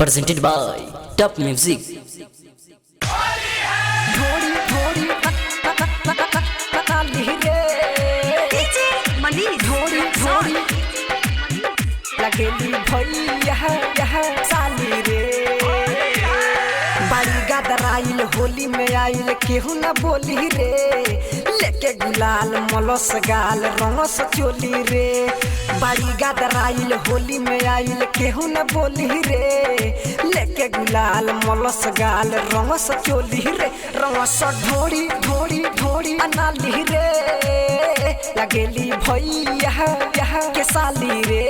presented by Top Music. लगेली भैया साली रे बाड़ी गदराइल होली में आइल केहू न बोली रे लेके गुलाल मलस गाल रंगस चोली रे बाड़ी गदराइल होली में आइल केहू न बोली रे लेके गुलाल मलस गाल रंगस चोली रे रंगस ढोड़ी ढोड़ी ढोड़ी अनाली रे लगेली भैया के साली रे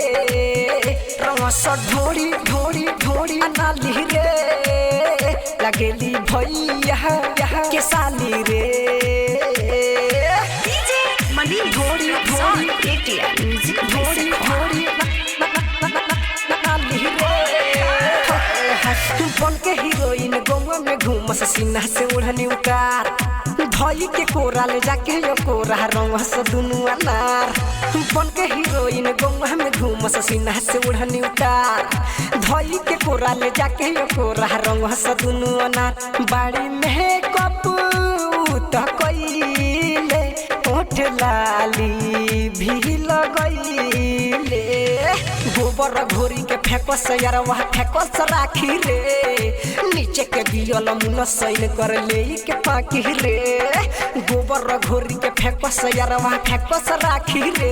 रंगस ढोड़ी ढोड़ी ढोड़ी अनाली रे लगेली भैया के साली रे मनी ढोड़ी ढोड़ी म्यूजिक ढोड़ी ढोड़ी अनाली रे बन के हीरोइन गौवा में घूमस सीना से ओढ़नी उतार धई के कोरा ले जाके यो कोरा रंगस दुनु अनार बन के हीरोइन गौवा में घूमस सीना से ओढ़नी उतार धई के कोरा ले जाके यो कोरा रंगस दुनु अनार बाड़ी में कपू त कइले ओठ लाली भी लगइले गोबर घोरी के फेकस यार वह फेकस राखी रे नीचे के दियल मुन सैन कर ले के पाकी रे गोबर घोरी के फेकस यार वह फेकस राखी रे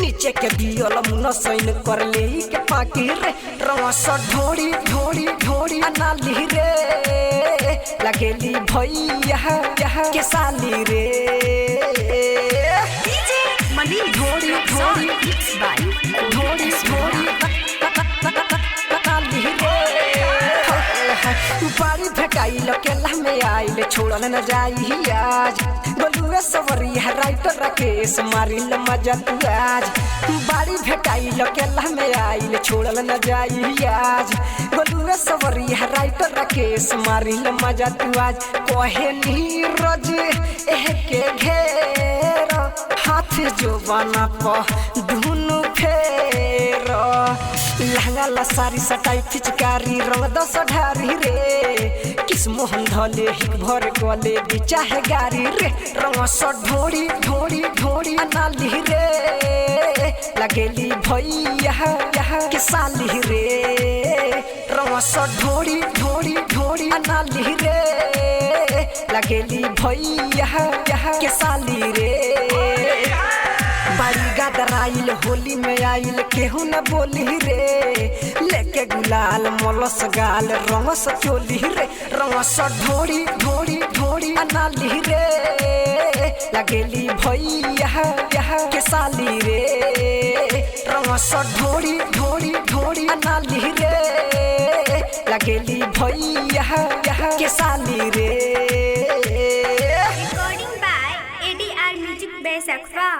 नीचे के दियल मुन सैन कर ले के पाकी रे रंगस ढोड़ी ढोड़ी ढोड़ी अनाली रे लगेली भैया के साली रे मनी ढोड़ी ढोड़ी ढोड़ी ढोड़ी बाड़ी भेटाइल केला में आइल छोड़ल न जाई आज गोलुए सवरिया राइटर राकेश मारिल मजा तू आज बाड़ी भेटाइल केला में आइल छोड़ल न जाई आज गोलुए सवरिया राइटर राकेश मारिल मजा तू आज कहे नीरज एह के घेर हाथ जो बना प धुनु फेर लहंगा ला सारी सटाई फिचकारी रंग दस ढारी रे किस मोहन धले हिक भर गले बिचा है गारी रे रंग ढोड़ी ढोड़ी ढोड़ी अनाली रे लगेली भैया के साली रे रंग ढोड़ी ढोड़ी ढोड़ी अनाली रे लगेली भैया के साली रे बाड़ी गदराइल होली में आइल केहू न बोली रे लेके गुलाल मलस गाल रंगस चोली रे रंगस ढोड़ी ढोड़ी ढोड़ी अनाली रे लगेली भैया के साली रे रंगस ढोड़ी ढोड़ी ढोड़ी अनाली रे लगेली भैया के साली रे recording by ADR music base aqua.